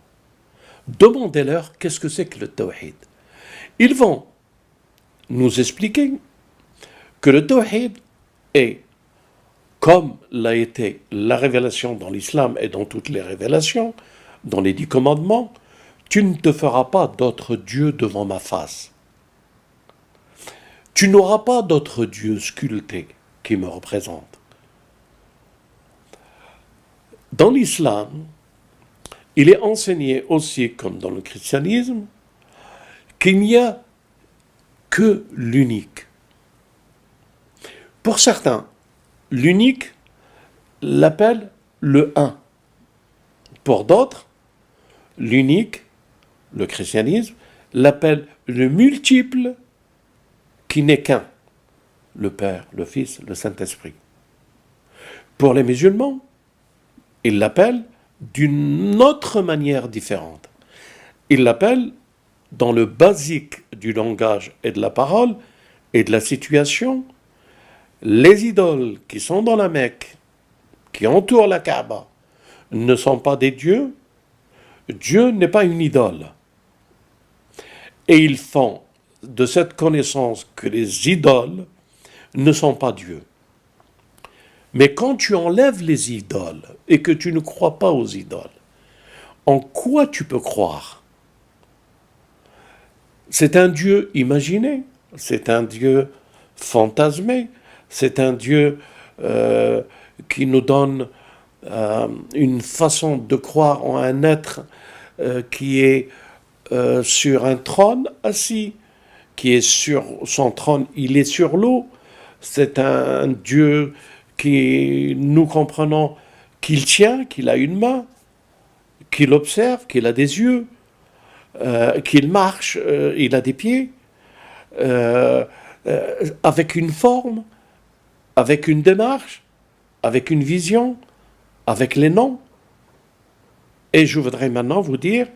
Demandez-leur qu'est-ce que c'est que le tawhid. Ils vont nous expliquer que le tawhid est, comme l'a été la révélation dans l'islam et dans toutes les révélations, dans les 10 commandements, tu ne te feras pas d'autre Dieu devant ma face. Tu n'auras pas d'autre Dieu sculpté qui me représente. Dans l'islam, il est enseigné aussi, comme dans le christianisme, qu'il n'y a que l'unique. Pour certains, l'unique l'appelle le un. Pour d'autres, l'unique, le christianisme, l'appelle le multiple qui n'est qu'un, le Père, le Fils, le Saint-Esprit. Pour les musulmans, ils l'appellent d'une autre manière différente. Ils l'appellent, dans le basique du langage et de la parole et de la situation, les idoles qui sont dans la Mecque, qui entourent la Kaaba, ne sont pas des dieux. Dieu n'est pas une idole. Et ils font de cette connaissance que les idoles ne sont pas Dieu. Mais quand tu enlèves les idoles et que tu ne crois pas aux idoles, en quoi tu peux croire? C'est un Dieu imaginé, c'est un Dieu fantasmé, c'est un Dieu qui nous donne une façon de croire en un être qui est sur un trône assis, qui est sur son trône, il est sur l'eau. C'est un Dieu qui, nous comprenons qu'il tient, qu'il a une main, qu'il observe, qu'il a des yeux, qu'il marche, il a des pieds, avec une forme, avec une démarche, avec une vision, avec les noms. Et je voudrais maintenant vous dire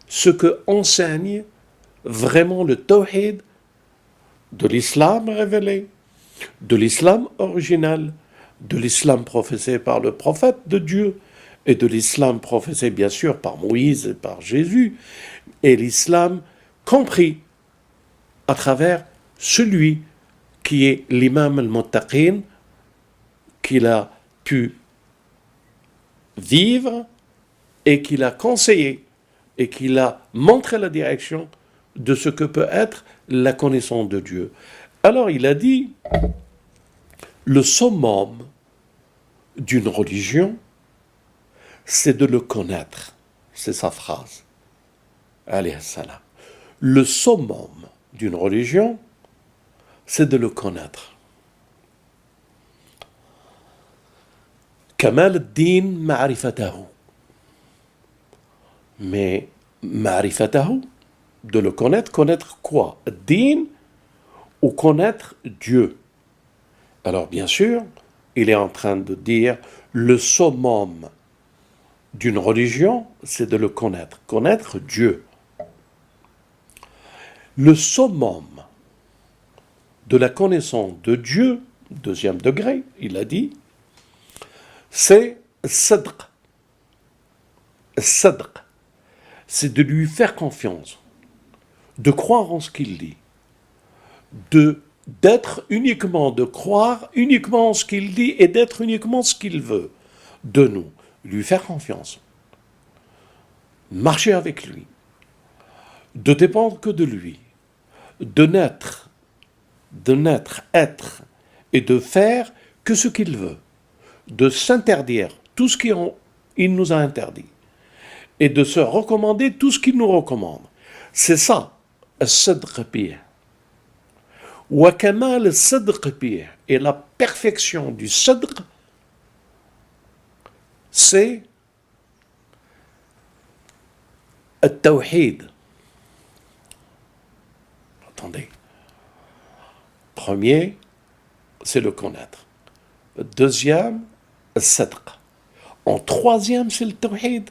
ce que enseigne vraiment le tawhid de l'islam révélé, de l'islam original, de l'islam professé par le prophète de Dieu, et de l'islam professé bien sûr par Moïse et par Jésus, et l'islam compris à travers celui qui est l'imam al-Muttaqin, qu'il a pu vivre et qu'il a conseillé et qu'il a montré la direction de ce que peut être la connaissance de Dieu. Alors il a dit, le summum d'une religion, c'est de le connaître. C'est sa phrase. Alayhi salam. Le summum d'une religion, c'est de le connaître. Kamal ad-din ma'rifatahu. Mais ma'rifatahu, de le connaître, connaître quoi? Din ou connaître Dieu? Alors bien sûr, il est en train de dire le summum d'une religion, c'est de le connaître, connaître Dieu. Le summum de la connaissance de Dieu, deuxième degré, il a dit, c'est sadq. Sadq, c'est de lui faire confiance, de croire en ce qu'il dit, d'être uniquement, de croire uniquement en ce qu'il dit et d'être uniquement ce qu'il veut de nous, lui faire confiance, marcher avec lui, de dépendre que de lui, de naître, être et de faire que ce qu'il veut, de s'interdire tout ce qu'il nous a interdit et de se recommander tout ce qu'il nous recommande. C'est ça, الصدق بيه. وكمال الصدق بيه. Et la perfection du صدق, c'est التوحيد. Attendez. Premier, c'est le connaître. Deuxième, الصدق. En troisième, c'est le tawhid.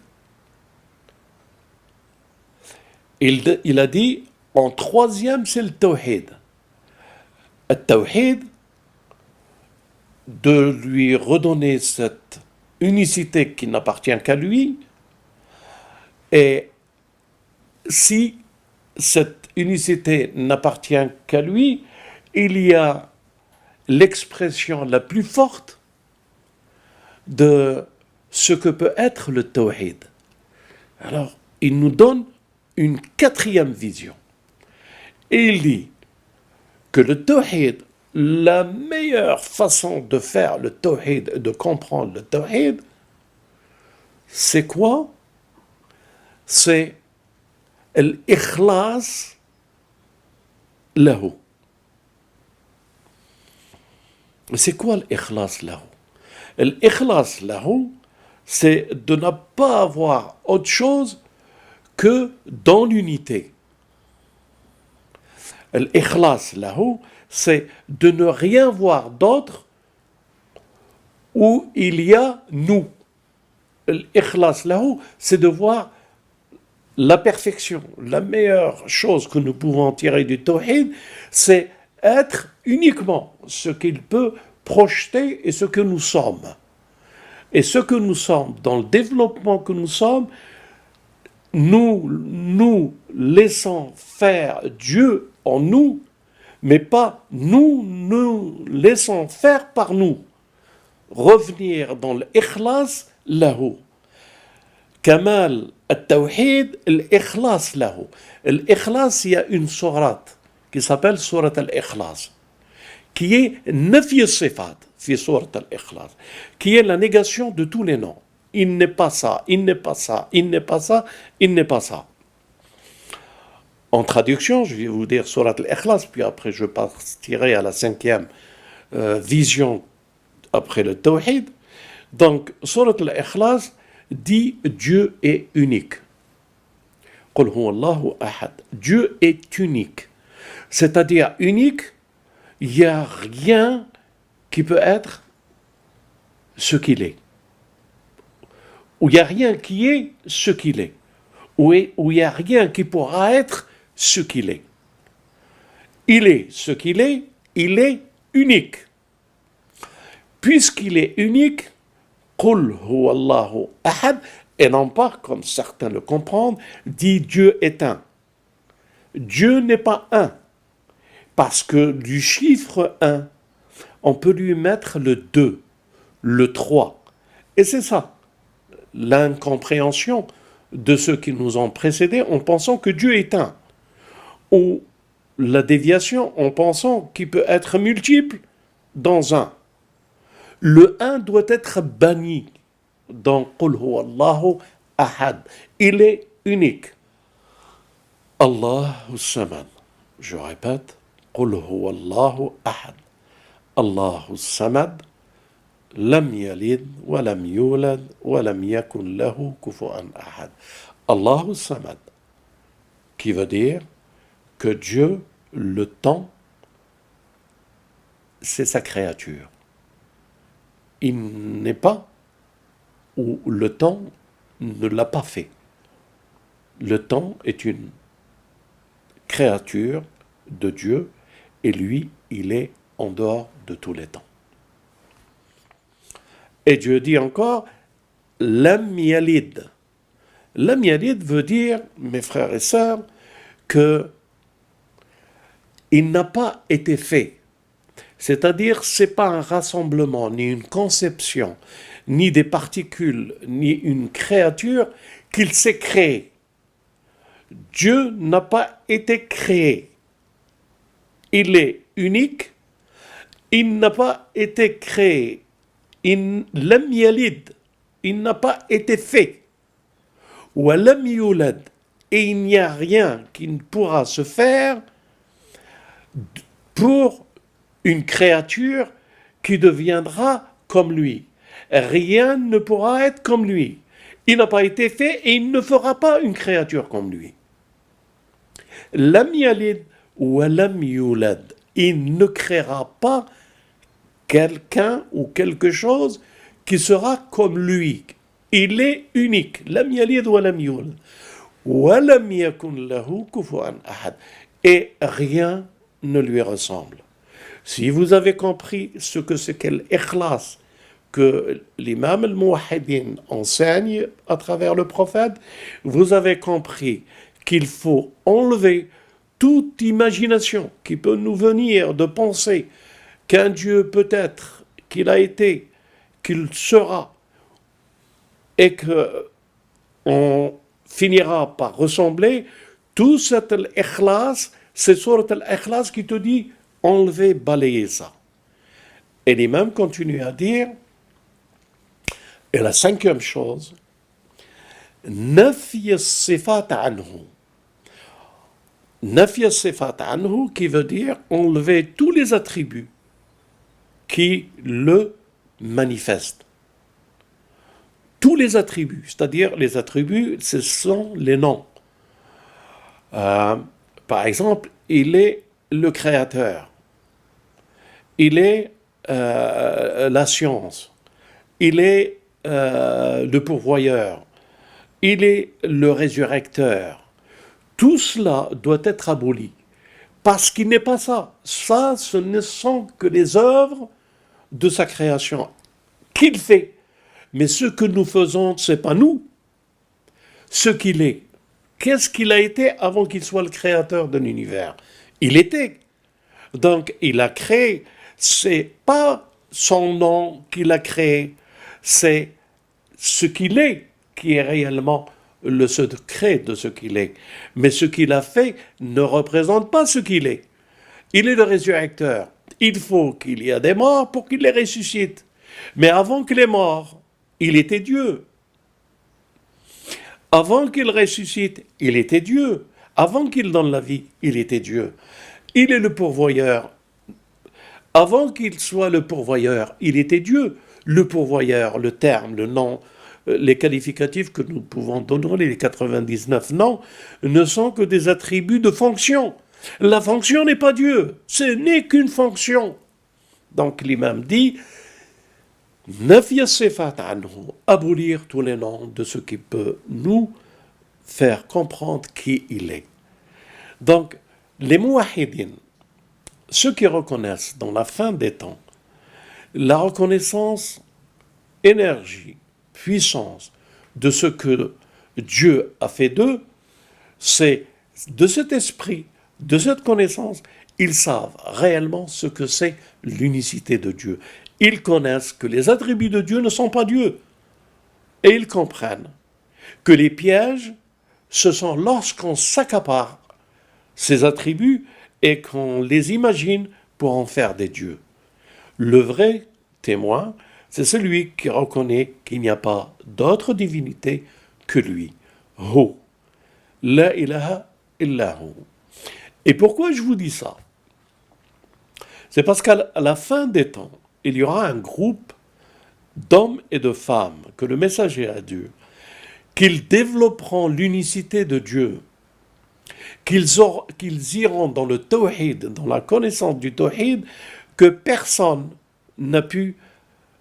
Il a dit, en troisième, c'est le tawhid. Le tawhid, de lui redonner cette unicité qui n'appartient qu'à lui, et si cette unicité n'appartient qu'à lui, il y a l'expression la plus forte de ce que peut être le tawhid. Alors, il nous donne une quatrième vision. Et il dit que le tawhid, la meilleure façon de faire le tawhid, de comprendre le tawhid, c'est quoi? C'est l'ikhlas lahu. C'est quoi l'ikhlas lahu? L'ikhlas lahu, c'est de ne pas avoir autre chose que dans l'unité. L'ikhlas lahu, c'est de ne rien voir d'autre où il y a nous. L'ikhlas lahu, c'est de voir la perfection. La meilleure chose que nous pouvons tirer du tawhid, c'est être uniquement ce qu'il peut projeter et ce que nous sommes. Et ce que nous sommes, dans le développement que nous sommes, nous laissons faire Dieu en nous, mais pas nous laissons faire par nous. Revenir dans l'ikhlas lahu. Kamal al-tawhid, l'ikhlas lahu. L'ikhlas, il y a une sourate qui s'appelle sourate al-ikhlas, qui est nafi sifat, fi sourate al-ikhlas, qui est la négation de tous les noms. Il n'est pas ça, il n'est pas ça, il n'est pas ça, il n'est pas ça. En traduction, je vais vous dire sourate al-ikhlas, puis après je partirai à la cinquième vision après le tawhid. Donc, sourate al-ikhlas dit Dieu est unique. Qul huwa Allahu ahad. Dieu est unique. C'est-à-dire unique, il n'y a rien qui peut être ce qu'il est. Ou il n'y a rien qui est ce qu'il est. Ou il n'y a rien qui pourra être ce qu'il est. Il est ce qu'il est, il est unique. Puisqu'il est unique, Qul huwa Allahu ahad, et non pas, comme certains le comprennent, dit Dieu est un. Dieu n'est pas un. Parce que du chiffre 1, on peut lui mettre le 2, le 3. Et c'est ça, l'incompréhension de ceux qui nous ont précédés en pensant que Dieu est un. Ou la déviation en pensant qu'il peut être multiple dans un. Le 1 doit être banni dans Qul huwa Allahu ahad. Il est unique. Allahu samad. Je répète. قل هو الله أحد الله الصمد لم يلد ولم يولد ولم يكن له كفوا أحد. الله الصمد, qui veut dire que Dieu, le temps, c'est sa créature. Il n'est pas ou le temps ne l'a pas fait. Le temps est une créature de Dieu. Et lui, il est en dehors de tous les temps. Et Dieu dit encore, Lam yalid. Lam yalid veut dire, mes frères et sœurs, que il n'a pas été fait. C'est-à-dire, ce n'est pas un rassemblement, ni une conception, ni des particules, ni une créature qu'il s'est créé. Dieu n'a pas été créé. Il est unique, il n'a pas été créé lam yalid, il n'a pas été fait. Wa lam yulad, et il n'y a rien qui ne pourra se faire pour une créature qui deviendra comme lui. Rien ne pourra être comme lui. Il n'a pas été fait et il ne fera pas une créature comme lui. Lam yalid wa lam yulad. Il ne créera pas quelqu'un ou quelque chose qui sera comme lui. Il est unique. Lam yalid wa lam yulad. Wa lam yakun lahu kufuwan ahad. Et rien ne lui ressemble. Si vous avez compris ce que c'est qu'elle ikhlas, que l'imam al-Muwahhidin enseigne à travers le prophète, vous avez compris qu'il faut enlever toute imagination qui peut nous venir de penser qu'un Dieu peut être, qu'il a été, qu'il sera, et qu'on finira par ressembler. Tout cet ikhlas, c'est surat al-Ikhlas qui te dit enlever, balayer ça. Et l'imam continue à dire, et la cinquième chose, nafi as-sifat anhu. Nafi as-sifat anhu qui veut dire enlever tous les attributs qui le manifestent. Tous les attributs, c'est-à-dire les attributs, ce sont les noms. Par exemple, il est le créateur, il est la science, il est le pourvoyeur, il est le résurrecteur. Tout cela doit être aboli, parce qu'il n'est pas ça. Ça, ce ne sont que les œuvres de sa création qu'il fait. Mais ce que nous faisons, ce n'est pas nous. Ce qu'il est. Qu'est-ce qu'il a été avant qu'il soit le créateur de l'univers? Il était. Donc, il a créé. C'est pas son nom qu'il a créé, c'est ce qu'il est qui est réellement le secret de ce qu'il est. Mais ce qu'il a fait ne représente pas ce qu'il est. Il est le résurrecteur. Il faut qu'il y ait des morts pour qu'il les ressuscite. Mais avant qu'il est mort, il était Dieu. Avant qu'il ressuscite, il était Dieu. Avant qu'il donne la vie, il était Dieu. Il est le pourvoyeur. Avant qu'il soit le pourvoyeur, il était Dieu. Le pourvoyeur, le terme, le nom, les qualificatifs que nous pouvons donner, les 99 noms, ne sont que des attributs de fonction. La fonction n'est pas Dieu, ce n'est qu'une fonction. Donc l'imam dit, nafi as-sifat anhu, abolir tous les noms de ce qui peut nous faire comprendre qui il est. Donc, les muwahhidin, ceux qui reconnaissent dans la fin des temps la reconnaissance, énergie, puissance de ce que Dieu a fait d'eux, c'est de cet esprit, de cette connaissance, ils savent réellement ce que c'est l'unicité de Dieu. Ils connaissent que les attributs de Dieu ne sont pas Dieu. Et ils comprennent que les pièges, ce sont lorsqu'on s'accapare ces attributs et qu'on les imagine pour en faire des dieux. Le vrai témoin, c'est celui qui reconnaît qu'il n'y a pas d'autre divinité que lui. Hu. La ilaha illa hu. Et pourquoi je vous dis ça? C'est parce qu'à la fin des temps, il y aura un groupe d'hommes et de femmes que le messager a dit qu'ils développeront l'unicité de Dieu, qu'ils iront dans le tawhid, dans la connaissance du tawhid, que personne n'a pu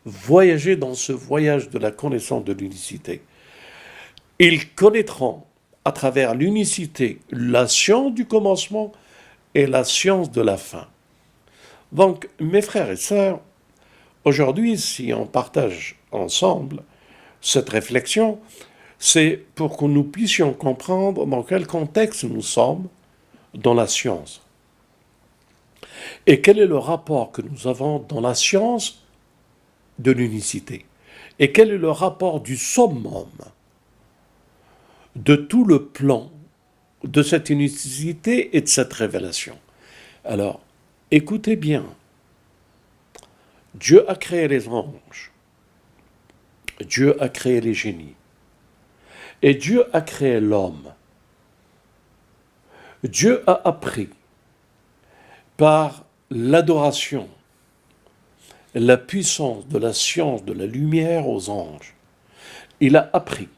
voyager dans ce voyage de la connaissance de l'unicité. Ils connaîtront à travers l'unicité la science du commencement et la science de la fin. Donc, mes frères et sœurs, aujourd'hui, si on partage ensemble cette réflexion, c'est pour que nous puissions comprendre dans quel contexte nous sommes dans la science. Et quel est le rapport que nous avons dans la science de l'unicité. Et quel est le rapport du summum de tout le plan de cette unicité et de cette révélation. Alors, écoutez bien. Dieu a créé les anges Dieu a créé les génies. Et Dieu a créé l'homme. Dieu a appris par l'adoration, la puissance de la science, de la lumière aux anges. Il a appris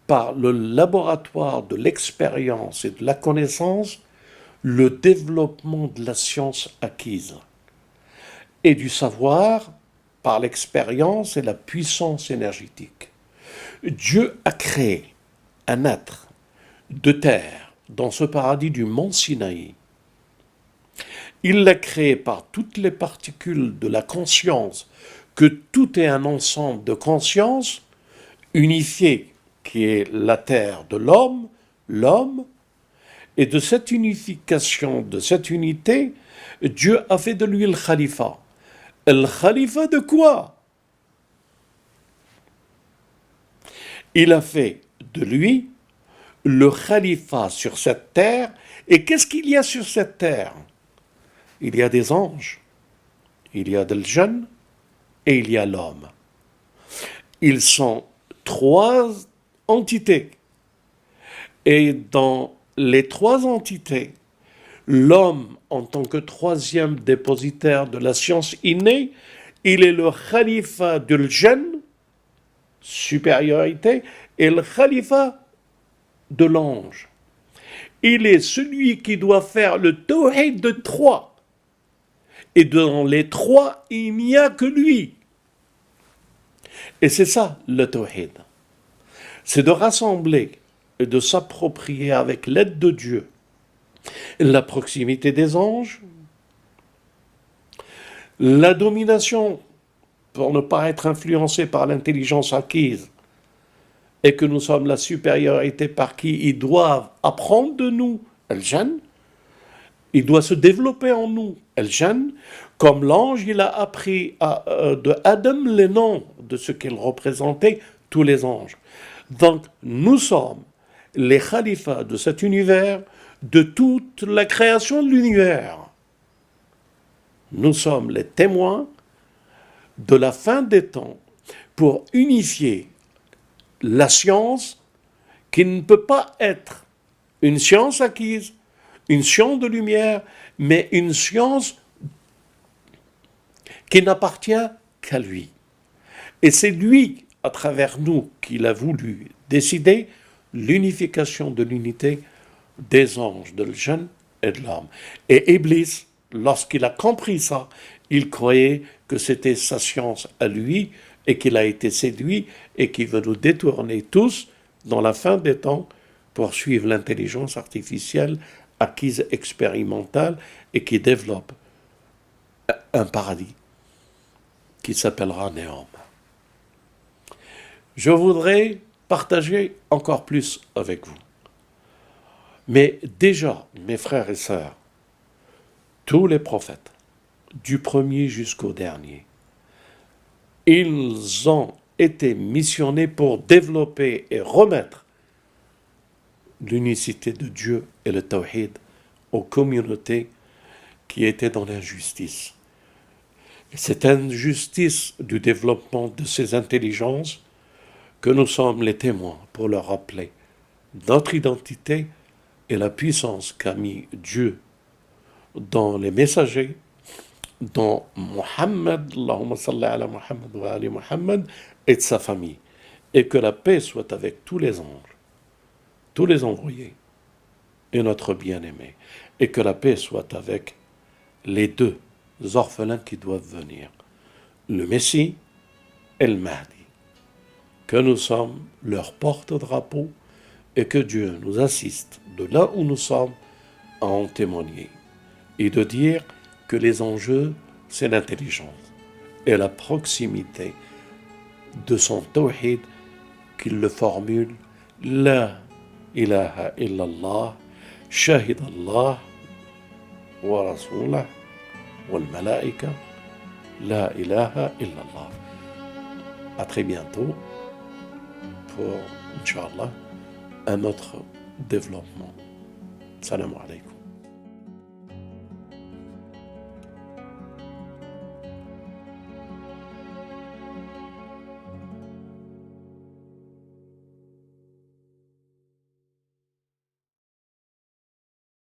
par le laboratoire de l'expérience et de la connaissance le développement de la science acquise et du savoir par l'expérience et la puissance énergétique. Dieu a créé un être de terre dans ce paradis du mont Sinaï. Il l'a créé par toutes les particules de la conscience, que tout est un ensemble de conscience unifié, qui est la terre de l'homme, et de cette unification, de cette unité, Dieu a fait de lui le khalifa. Le khalifa de quoi? Il a fait de lui le khalifa sur cette terre. Et qu'est-ce qu'il y a sur cette terre? Il y a des anges, il y a des jeunes et il y a l'homme. Ils sont trois entités. Et dans les trois entités, l'homme, en tant que troisième dépositaire de la science innée, il est le khalifa du jeune, supériorité, et le khalifa de l'ange. Il est celui qui doit faire le tawhid de trois. Et dans les trois, il n'y a que lui. Et c'est ça le tawhid. C'est de rassembler et de s'approprier avec l'aide de Dieu la proximité des anges, la domination pour ne pas être influencé par l'intelligence acquise, et que nous sommes la supériorité par qui ils doivent apprendre de nous, el-Jan, il doit se développer en nous, el-Jan, comme l'ange, il a appris de Adam les noms de ce qu'il représentait, tous les anges. Donc, nous sommes les khalifas de cet univers, de toute la création de l'univers. Nous sommes les témoins de la fin des temps pour unifier la science qui ne peut pas être une science acquise, une science de lumière, mais une science qui n'appartient qu'à lui. Et c'est lui, à travers nous, qu'il a voulu décider l'unification de l'unité des anges, de l'jinn et de l'homme. Et Iblis, lorsqu'il a compris ça, il croyait que c'était sa science à lui et qu'il a été séduit et qu'il veut nous détourner tous dans la fin des temps pour suivre l'intelligence artificielle acquise expérimentale et qui développe un paradis qui s'appellera Néom. Je voudrais partager encore plus avec vous. Mais déjà, mes frères et sœurs, tous les prophètes, du premier jusqu'au dernier, ils ont été missionnés pour développer et remettre l'unicité de Dieu et le tawhid aux communautés qui étaient dans l'injustice. Et cette injustice du développement de ces intelligences que nous sommes les témoins pour leur rappeler notre identité et la puissance qu'a mis Dieu dans les messagers, dans Muhammad, Allahumma salli ala Muhammad wa ali Muhammad, et de sa famille. Et que la paix soit avec tous les anges, tous les envoyés, et notre bien-aimé. Et que la paix soit avec les deux orphelins qui doivent venir, le Messie et le Mahdi. Que nous sommes leur porte-drapeau et que Dieu nous assiste de là où nous sommes à en témoigner et de dire que les enjeux, c'est l'intelligence et la proximité de son tawhid qu'il le formule La ilaha illallah, shahid Allah wa rasulah wal malaika, la ilaha illallah. À très bientôt pour, Inch'Allah, un autre développement. Salam alaikum.